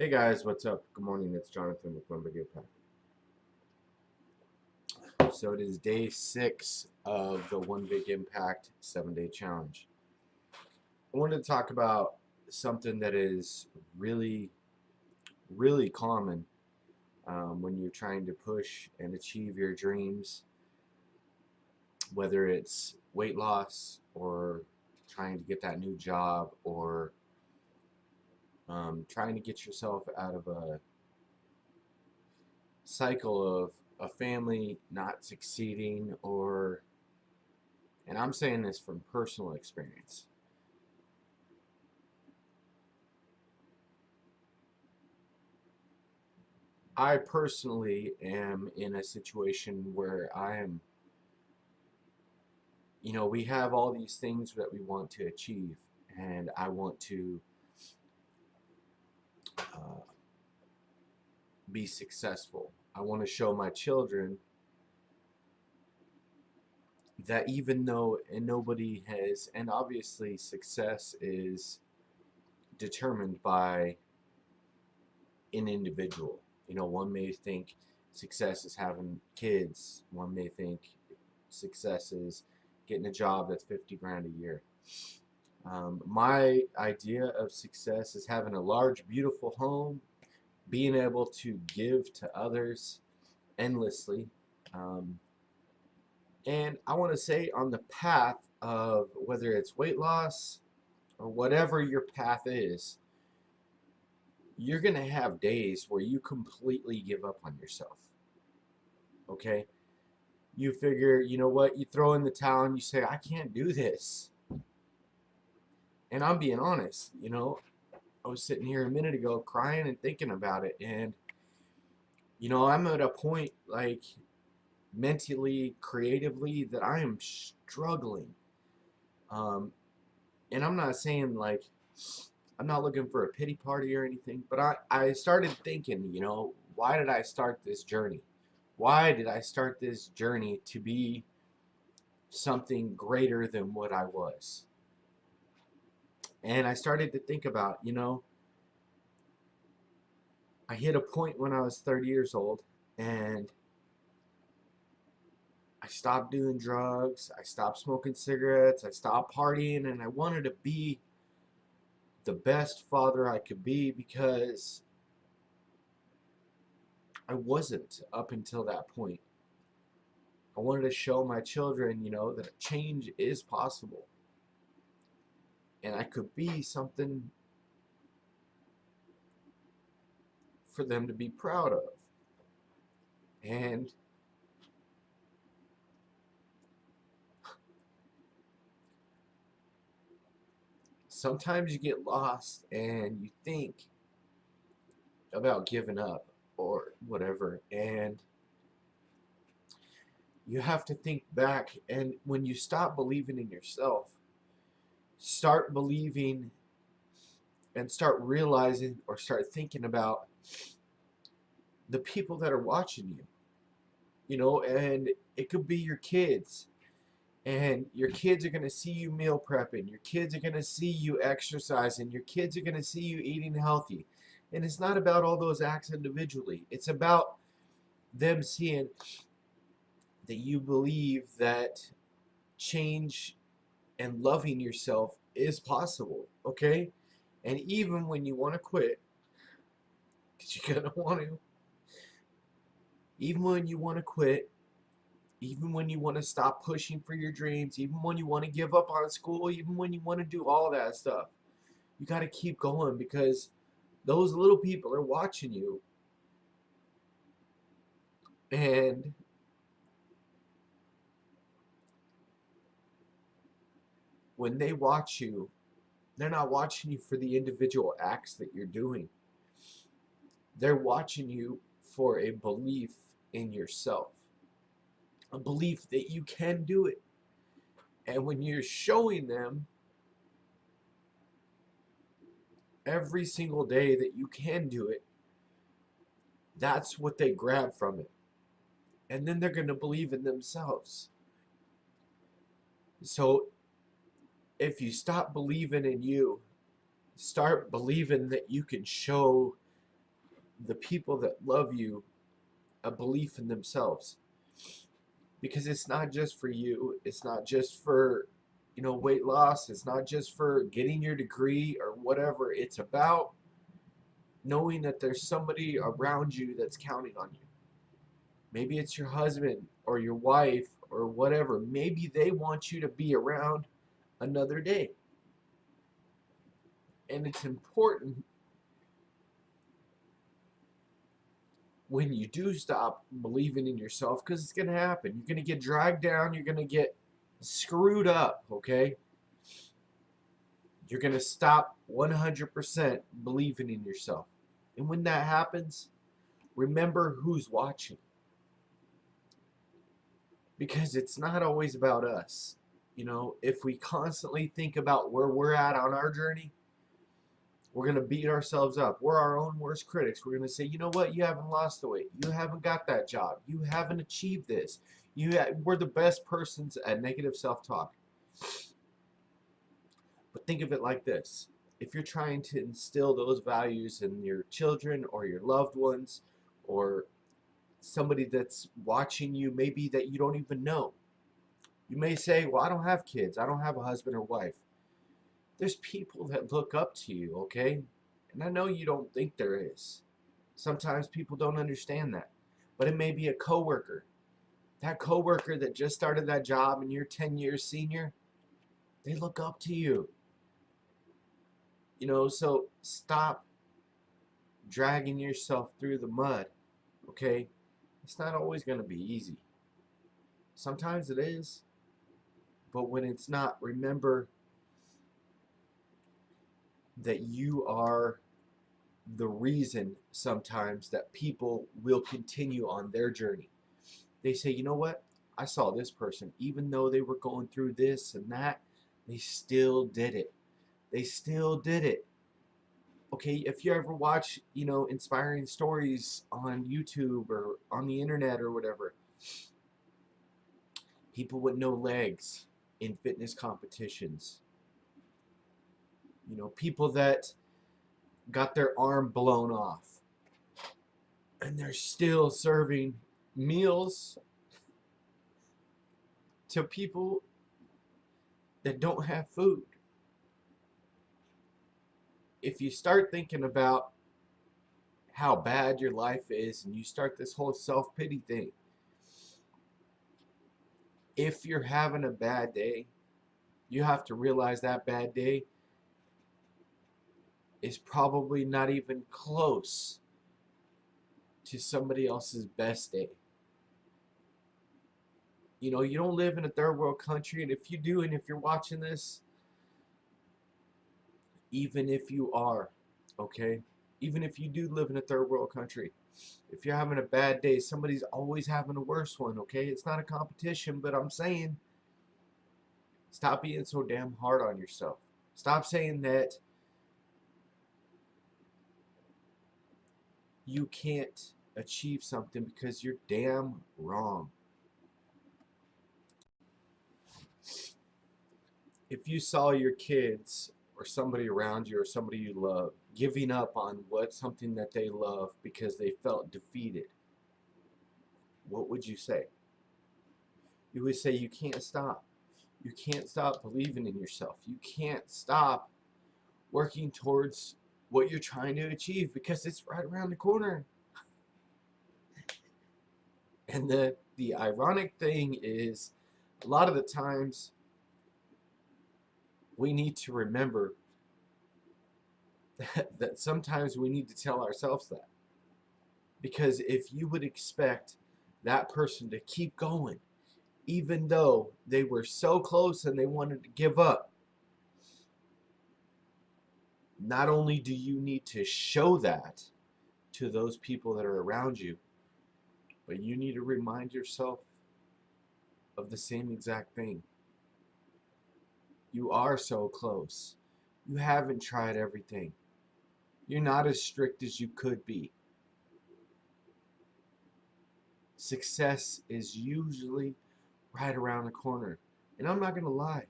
Hey guys, what's up? Good morning, it's Jonathan with One Big Impact. So it is day 6 of the One Big Impact 7-day challenge. I wanted to talk about something that is really common when you're trying to push and achieve your dreams, whether it's weight loss or trying to get that new job or trying to get yourself out of a cycle of a family not succeeding, or and I'm saying this from personal experience. I personally am in a situation where we have all these things that we want to achieve, and I want to uh, be successful. I want to show my children that even though and nobody has, and obviously success is determined by an individual. One may think success is having kids. One may think success is getting a job that's 50 grand a year. My idea of success is having a large, beautiful home, being able to give to others endlessly. Um, and I want to say, on the path of whether it's weight loss or whatever your path is, you're going to have days where you completely give up on yourself. Okay? You figure, you know what? You throw in the towel and you say, I can't do this. And I'm being honest, I was sitting here a minute ago crying and thinking about it. And, I'm at a point, like, mentally, creatively, that I am struggling. Um, and I'm not saying, like, I'm not looking for a pity party or anything, but I started thinking, why did I start this journey? Why did I start this journey to be something greater than what I was? And I started to think about, I hit a point when I was 30 years old, and I stopped doing drugs, I stopped smoking cigarettes, I stopped partying, and I wanted to be the best father I could be, because I wasn't up until that point. I wanted to show my children, that a change is possible, and I could be something for them to be proud of. And sometimes you get lost and you think about giving up or whatever, and you have to think back. And when you stop believing in yourself, start believing and start realizing or start thinking about the people that are watching you, and it could be your kids. And your kids are going to see you meal prepping. Your kids are going to see you exercising. Your kids are going to see you eating healthy. And it's not about all those acts individually. It's about them seeing that you believe that change and loving yourself is possible, okay? And even when you want to quit, because you're going to want to, even when you want to quit, even when you want to stop pushing for your dreams, even when you want to give up on school, even when you want to do all that stuff, you got to keep going, because those little people are watching you. And when they watch you, they're not watching you for the individual acts that you're doing. They're watching you for a belief in yourself, a belief that you can do it. And when you're showing them every single day that you can do it, that's what they grab from it. And then they're going to believe in themselves. So if you stop believing in you, start believing that you can show the people that love you a belief in themselves, because it's not just for you, it's not just for weight loss, it's not just for getting your degree or whatever. It's about knowing that there's somebody around you that's counting on you. Maybe it's your husband or your wife or whatever. Maybe they want you to be around another day. And it's important when you do stop believing in yourself, because it's going to happen. You're going to get dragged down. You're going to get screwed up, okay? You're going to stop 100% believing in yourself. And when that happens, remember who's watching. Because it's not always about us. If we constantly think about where we're at on our journey, we're going to beat ourselves up. We're our own worst critics. We're going to say, you know what? You haven't lost the weight. You haven't got that job. You haven't achieved this. We're the best persons at negative self-talk. But think of it like this. If you're trying to instill those values in your children or your loved ones or somebody that's watching you, maybe that you don't even know. You may say, well, I don't have kids. I don't have a husband or wife. There's people that look up to you, okay? And I know you don't think there is. Sometimes people don't understand that. But it may be a coworker. That coworker that just started that job and you're 10 years senior, they look up to you. So stop dragging yourself through the mud, okay? It's not always going to be easy. Sometimes it is. But when it's not, remember that you are the reason sometimes that people will continue on their journey. They say, you know what? I saw this person, even though they were going through this and that, they still did it. They still did it. Okay, if you ever watch, inspiring stories on YouTube or on the internet or whatever, people with no legs in fitness competitions, people that got their arm blown off and they're still serving meals to people that don't have food. If you start thinking about how bad your life is and you start this whole self-pity thing, if you're having a bad day, you have to realize that bad day is probably not even close to somebody else's best day. You don't live in a third world country, and if you do, and if you're watching this, even if you are, okay, even if you do live in a third world country, if you're having a bad day, somebody's always having a worse one, okay? It's not a competition, but I'm saying stop being so damn hard on yourself. Stop saying that you can't achieve something, because you're damn wrong. If you saw your kids or somebody around you or somebody you love giving up on something that they love because they felt defeated, what would you say? You would say you can't stop. You can't stop believing in yourself. You can't stop working towards what you're trying to achieve, because it's right around the corner. And the ironic thing is, a lot of the times we need to remember that sometimes we need to tell ourselves that. Because if you would expect that person to keep going, even though they were so close and they wanted to give up, not only do you need to show that to those people that are around you, but you need to remind yourself of the same exact thing. You are so close. You haven't tried everything. You're not as strict as you could be. Success is usually right around the corner. And I'm not going to lie,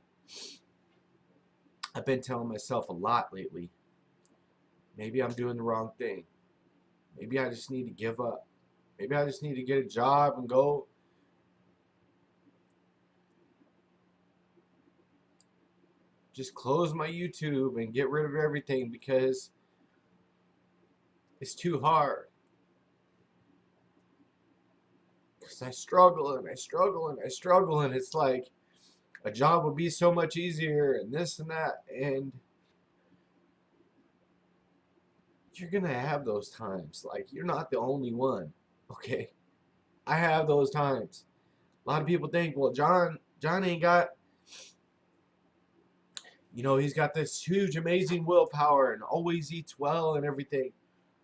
I've been telling myself a lot lately, maybe I'm doing the wrong thing. Maybe I just need to give up. Maybe I just need to get a job and go just close my YouTube and get rid of everything because it's too hard. Because I struggle and I struggle and I struggle, and it's like a job would be so much easier and this and that. And you're going to have those times. Like, you're not the only one. Okay? I have those times. A lot of people think, well, John ain't got, he's got this huge, amazing willpower and always eats well and everything.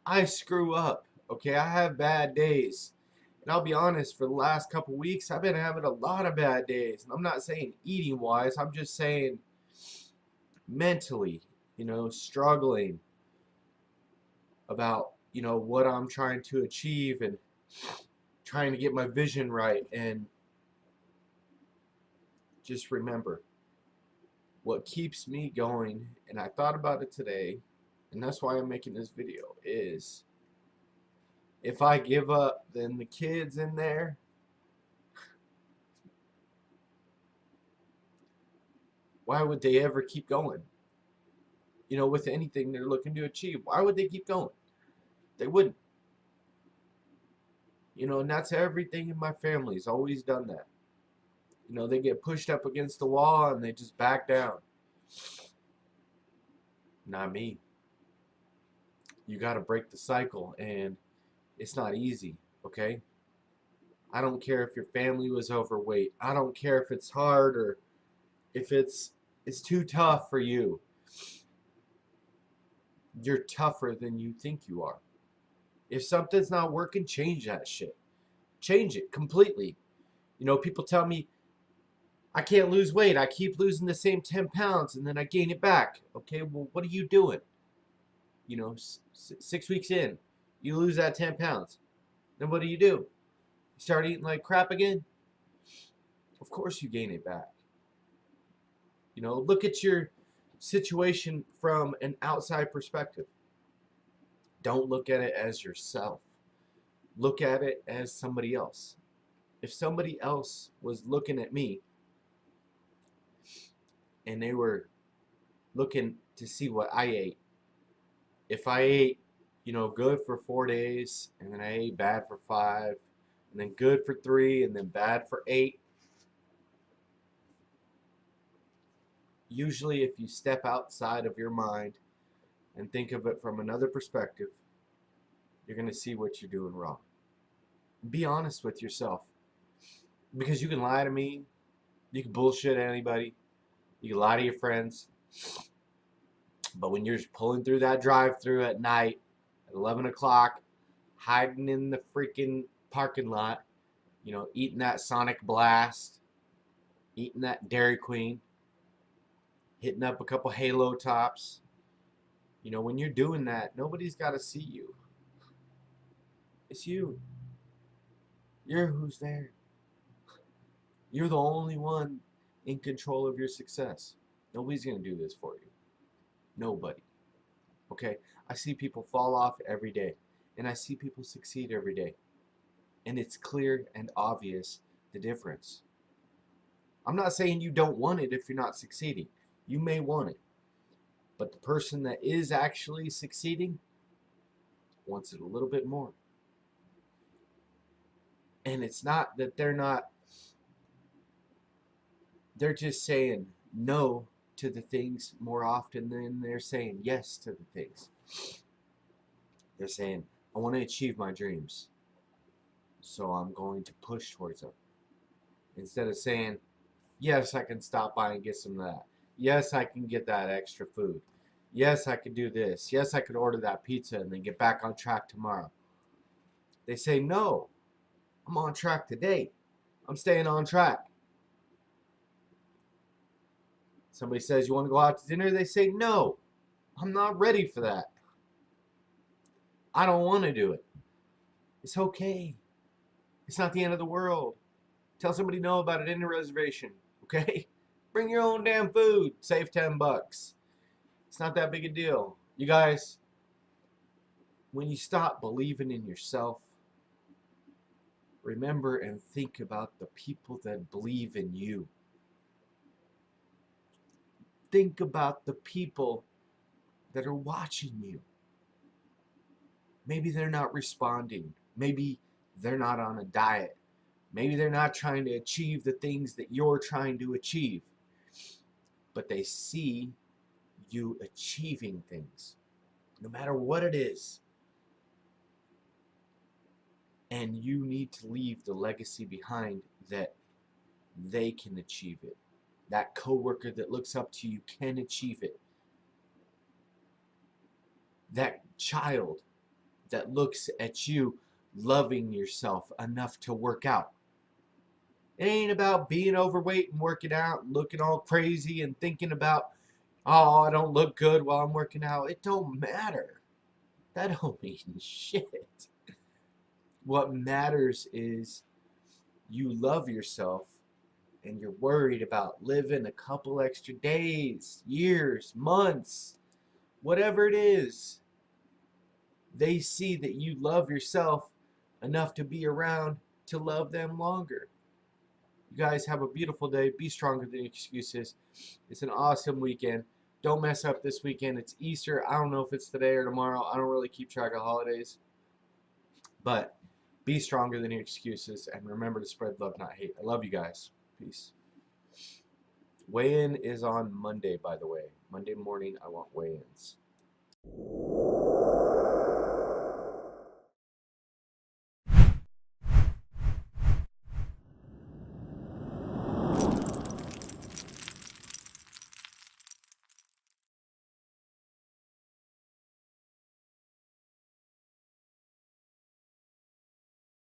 I screw up. Okay? I have bad days. And I'll be honest, for the last couple weeks, I've been having a lot of bad days. And I'm not saying eating wise, I'm just saying mentally, struggling about, what I'm trying to achieve and trying to get my vision right. And just remember, what keeps me going, and I thought about it today, and that's why I'm making this video, is if I give up, then the kids in there, why would they ever keep going? With anything they're looking to achieve, why would they keep going? They wouldn't. And that's everything in my family's always done that. They get pushed up against the wall and they just back down. Not me. You got to break the cycle, and it's not easy, okay? I don't care if your family was overweight. I don't care if it's hard or if it's too tough for you. You're tougher than you think you are. If something's not working, change that shit. Change it completely. People tell me, I can't lose weight. I keep losing the same 10 pounds and then I gain it back. Okay, well, what are you doing? 6 weeks in, you lose that 10 pounds. Then what do? You start eating like crap again? Of course you gain it back. Look at your situation from an outside perspective. Don't look at it as yourself. Look at it as somebody else. If somebody else was looking at me and they were looking to see what I ate, if I ate, good for 4 days, and then I ate bad for 5, and then good for 3, and then bad for 8, usually if you step outside of your mind and think of it from another perspective, you're going to see what you're doing wrong. Be honest with yourself. Because you can lie to me, you can bullshit anybody, you can lie to your friends, but when you're pulling through that drive-through at night at 11 o'clock, hiding in the freaking parking lot, eating that Sonic Blast, eating that Dairy Queen, hitting up a couple Halo tops, when you're doing that, nobody's got to see you. It's you. You're who's there. You're the only one in control of your success. Nobody's going to do this for you. Nobody. Okay? I see people fall off every day, and I see people succeed every day. And it's clear and obvious the difference. I'm not saying you don't want it if you're not succeeding. You may want it. But the person that is actually succeeding wants it a little bit more. And it's not that they're just saying no to the things more often than they're saying yes to the things. They're saying, I want to achieve my dreams, so I'm going to push towards them. Instead of saying, yes, I can stop by and get some of that. Yes, I can get that extra food. Yes, I could do this. Yes, I could order that pizza and then get back on track tomorrow. They say, no, I'm on track today. I'm staying on track. Somebody says, you want to go out to dinner? They say, no, I'm not ready for that. I don't want to do it. It's okay. It's not the end of the world. Tell somebody no about it in the reservation, okay? Bring your own damn food. Save $10. It's not that big a deal. You guys, when you stop believing in yourself, remember and think about the people that believe in you. Think about the people that are watching you. Maybe they're not responding. Maybe they're not on a diet. Maybe they're not trying to achieve the things that you're trying to achieve. But they see you achieving things, no matter what it is. And you need to leave the legacy behind that they can achieve it. That coworker that looks up to you can achieve it. That child that looks at you loving yourself enough to work out. It ain't about being overweight and working out and looking all crazy and thinking about, oh, I don't look good while I'm working out. It don't matter. That don't mean shit. What matters is you love yourself and you're worried about living a couple extra days, years, months, whatever it is. They see that you love yourself enough to be around to love them longer. You guys have a beautiful day. Be stronger than excuses. It's an awesome weekend. Don't mess up this weekend. It's Easter. I don't know if it's today or tomorrow. I don't really keep track of holidays. But be stronger than your excuses and remember to spread love, not hate. I love you guys. Peace. Weigh-in is on Monday, by the way. Monday morning, I want weigh-ins.